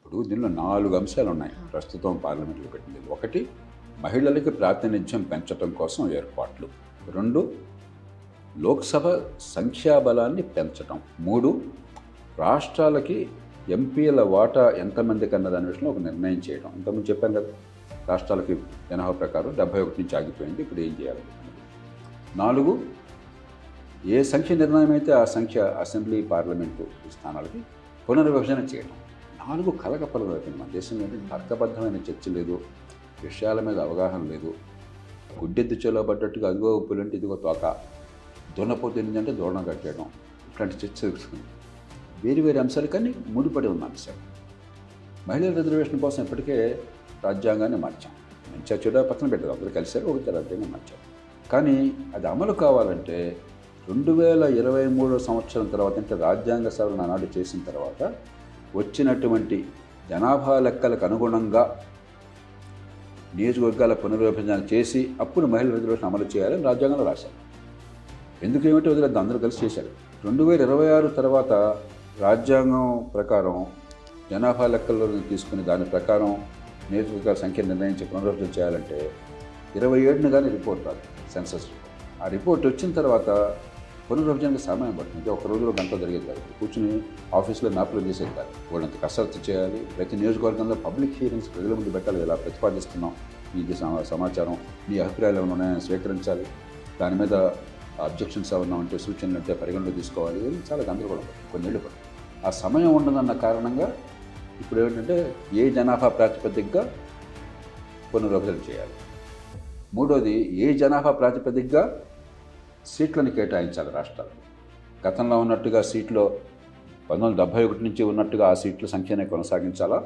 ఇప్పుడు దీనిలో 4 అంశాలు ఉన్నాయి ప్రస్తుతం పార్లమెంట్లో పెట్టింది. ఒకటి, మహిళలకి ప్రాతినిధ్యం పెంచడం కోసం ఏర్పాట్లు. 2, లోక్సభ సంఖ్యాబలాన్ని పెంచడం. 3, రాష్ట్రాలకి ఎంపీల వాటా ఎంతమందికి అన్న దాని విషయంలో ఒక నిర్ణయం చేయడం. ఇంతకుముందు చెప్పాను కదా, రాష్ట్రాలకి జనాభా ప్రకారం 71 నుంచి ఆగిపోయింది, ఇప్పుడు ఏం చేయాలి. 4, ఏ సంఖ్య నిర్ణయం అయితే ఆ సంఖ్య అసెంబ్లీ పార్లమెంటు స్థానాలకి పునర్విభజన చేయడం. 4 కలగపలలు అయిపోయింది. మన దేశంలో తర్కబద్ధమైన చర్చ లేదు, విషయాల మీద అవగాహన లేదు. గుడ్డెద్దు చేలో పడ్డట్టుగా అదిగో ఉప్పులంటే ఇదిగో తోక, దున్నపోతుంది దూరణం కట్టేయడం, ఇట్లాంటి చర్చ జరుగుతుంది. వేరు వేరు అంశాలు కానీ ముడిపడి ఉన్న అంశాలు. మహిళల రిజర్వేషన్ కోసం ఇప్పటికే రాజ్యాంగాన్ని మార్చాం. మంచిగా చెడు పక్కన పెట్టదు, అందరూ కలిసారు, ఒకటి రాజ్యాంగం మార్చాం. కానీ అది అమలు కావాలంటే 2023 సంవత్సరం తర్వాత, అంటే రాజ్యాంగ సవరణ ఆనాడు చేసిన తర్వాత వచ్చినటువంటి జనాభా లెక్కలకు అనుగుణంగా నియోజకవర్గాల పునర్విభజన చేసి అప్పుడు మహిళల రిజర్వేషన్ అమలు చేయాలని రాజ్యాంగంలో రాశారు. ఎందుకు ఏమిటో వదిలేదు, అందరూ కలిసి చేశారు. 2026 తర్వాత రాజ్యాంగం ప్రకారం జనాభా లెక్కల్లో తీసుకుని దాని ప్రకారం నియోజకవర్గాల సంఖ్య నిర్ణయించి పునర్విభజన చేయాలంటే 27న కానీ రిపోర్ట్ రాదు, సెన్సస్ రిపోర్ట్. ఆ రిపోర్ట్ వచ్చిన తర్వాత పునర్విభజనకు సమయం పడుతుంది. ఒక రోజులో గంట జరిగేది కాదు. కూర్చుని ఆఫీస్లో మ్యాప్లో చేసేది కాదు. వాళ్ళంత కసరత్తు చేయాలి. ప్రతి నియోజకవర్గంలో పబ్లిక్ హీరింగ్స్ ప్రజల ముందు పెట్టాలి. ఇలా ప్రతిపాదిస్తున్నాం, ఇది సమాచారం, మీ అభిప్రాయాలు ఏమైనా ఉన్నాయని స్వీకరించాలి, దాని మీద అబ్జెక్షన్స్ ఏమన్నా ఉంటే సూచనలు అంటే పరిగణలో తీసుకోవాలి. ఇది చాలా గందరగోళం పడుతుంది, కొన్నేళ్ళు పడుతుంది. ఆ సమయం ఉండదన్న కారణంగా ఇప్పుడు ఏమిటంటే ఏ జనాభా ప్రాతిపదికగా పునర్విభజన చేయాలి. 3వది, ఏ జనాభా ప్రాతిపదికగా సీట్లను కేటాయించాలి రాష్ట్రాలు. గతంలో ఉన్నట్టుగా సీట్లో 1971 నుంచి ఉన్నట్టుగా ఆ సీట్ల సంఖ్యనే కొనసాగించాలా,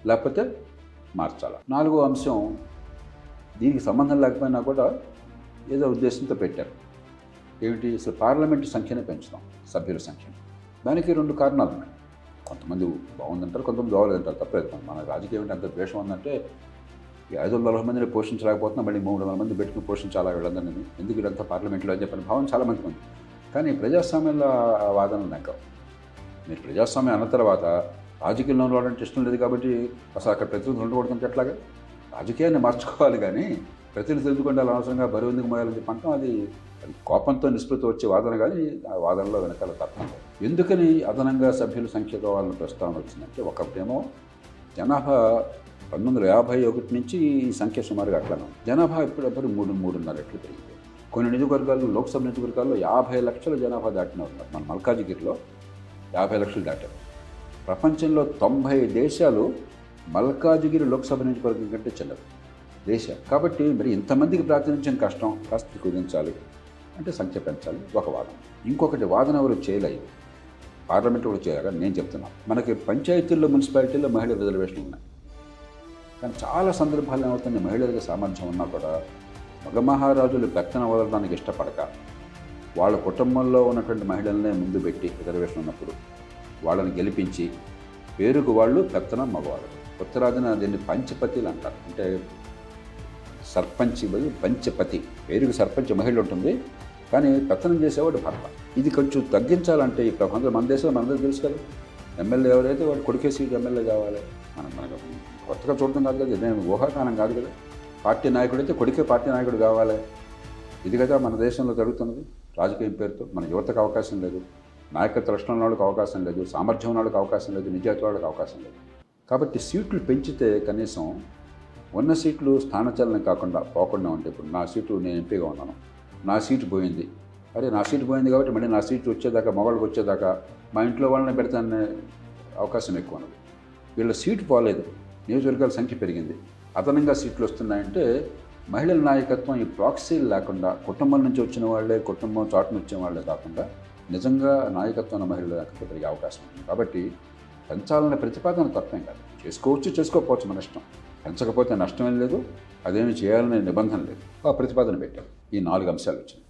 లేకపోతే మార్చాలా. 4వ అంశం, దీనికి సంబంధం లేకపోయినా కూడా ఏదో ఉద్దేశంతో పెట్టారు. ఏమిటి, అసలు పార్లమెంటు సంఖ్యనే పెంచుతాం, సభ్యుల సంఖ్యను. దానికి 2 కారణాలు ఉన్నాయి. కొంతమంది బాగుందంటారు, కొంతమంది బాగోలేదంటారు, తప్పలేదు. మన రాజకీయం అంటే అంత ద్వేషం ఉందంటే 540 మందిని పోషించలేకపోతున్నా, మళ్ళీ 300 మంది పెట్టుకుని పోషించాలా వీళ్ళందరినీ, ఎందుకు వీళ్ళంతా పార్లమెంట్లో అని చెప్పిన భావం చాలామందికి ఉంది. కానీ ప్రజాస్వామ్యంలో ఆ వాదనలు నాకు, మీరు ప్రజాస్వామ్యం అన్న తర్వాత రాజకీయంలో ఉండడం ఇష్టం లేదు కాబట్టి అసలు అక్కడ ప్రతినిధులు ఉండకూడదంటే ఎట్లాగా? రాజకీయాన్ని మార్చుకోవాలి కానీ ప్రతినిధులు ఎందుకంటే అలా అనవసరంగా బరువు ఎందుకు మోయాలని చెప్పంటాం. అది కోపంతో నిస్పృతి వచ్చే వాదన, కానీ ఆ వాదనలో వెనకాల తప్పం. ఎందుకని అదనంగా సభ్యుల సంఖ్య కావాలని ప్రస్తావన వచ్చిందంటే, ఒకటేమో జనాభా 1951 నుంచి ఈ సంఖ్య సుమారుగా అట్లానే ఉంది. జనాభా ఇప్పుడప్పుడు 3.5 రెట్లు పెరిగింది. కొన్ని నియోజకవర్గాల్లో, లోక్సభ నియోజకవర్గాల్లో 50 లక్షల జనాభా దాటిన ఉన్నారు. మన మల్కాజిగిరిలో 50 లక్షలు దాటారు. ప్రపంచంలో 90 దేశాలు మల్కాజిగిరి లోక్సభ నియోజకవర్గం కంటే చిన్నది దేశాలు. కాబట్టి మరి ఇంతమందికి ప్రాతినిధ్యం కష్టం, కాస్త కుదించాలి అంటే సంఖ్య పెంచాలి ఒక వాదన. ఇంకొకటి వాదన ఎవరు చేయలేదు, పార్లమెంట్లో కూడా చేయాలి. నేను చెప్తున్నాను, మనకి పంచాయతీల్లో, మున్సిపాలిటీల్లో మహిళల రిజర్వేషన్లు ఉన్నాయి. కానీ చాలా సందర్భాలు ఏమవుతుంది, మహిళలకు సామర్థ్యం ఉన్నా కూడా మగ మహారాజులు పెత్తనం వదలడానికి ఇష్టపడక వాళ్ళ కుటుంబంలో ఉన్నటువంటి మహిళలనే ముందు పెట్టి రిజర్వేషన్ ఉన్నప్పుడు వాళ్ళని గెలిపించి పేరుకు వాళ్ళు పెత్తనం మగవాళ్ళు. ఉత్తరాదిన దీన్ని పంచపతిలు అంటారు. అంటే సర్పంచ్ బదులు పంచపతి. పేరుకు సర్పంచ్ మహిళ ఉంటుంది, కానీ పెత్తనం చేసేవాడు భర్త. ఇది కొంచెం తగ్గించాలంటే ఈ ప్రపంచం, మన దేశంలో మనందరూ తెలుసు కదా, ఎమ్మెల్యే ఎవరైతే వాడు కొడుకే సీటు ఎమ్మెల్యే కావాలి. మనకు కొత్తగా చూడటం కాదు కదా, ఇదేం ఊహాగానం కాదు కదా. పార్టీ నాయకుడు అయితే కొడుకే పార్టీ నాయకుడు కావాలి. ఇది కదా మన దేశంలో జరుగుతున్నది. రాజకీయం పేరుతో మన యువతకు అవకాశం లేదు, నాయకత్వ లక్షణం ఉన్న వాళ్ళకి అవకాశం లేదు, సామర్థ్యం ఉన్న వాళ్ళకి అవకాశం లేదు, నిజాయితీ వాళ్ళకి అవకాశం లేదు. కాబట్టి సీట్లు పెంచితే కనీసం ఉన్న సీట్లు స్థానచలనం కాకుండా పోకుండా ఉంటే, ఇప్పుడు నా సీటు, నేను ఎంపీగా ఉన్నాను, నా సీటు పోయింది, అరే నా సీటు పోయింది కాబట్టి మళ్ళీ నా సీటు వచ్చేదాకా, మగవాళ్ళకి వచ్చేదాకా మా ఇంట్లో వాళ్ళని పెడతానే అవకాశం ఎక్కువ ఉన్నది. వీళ్ళ సీటు పోలేదు, నియోజకవర్గాల సంఖ్య పెరిగింది, అదనంగా సీట్లు వస్తున్నాయంటే మహిళల నాయకత్వం ఈ ప్రాక్సీలు లేకుండా, కుటుంబం నుంచి వచ్చిన వాళ్ళే, కుటుంబం చాటును వచ్చిన వాళ్ళే కాకుండా నిజంగా నాయకత్వం మహిళల నాయకత్వం పెరిగే అవకాశం ఉంది. కాబట్టి పెంచాలనే ప్రతిపాదన తప్పేం కాదు, చేసుకోవచ్చు, చేసుకోకపోవచ్చు, మన ఇష్టం. పెంచకపోతే నష్టమేం లేదు, అదేమి చేయాలనే నిబంధన లేదు. ఆ ప్రతిపాదన పెట్టాం. ఈ 4 అంశాలు వచ్చినాయి.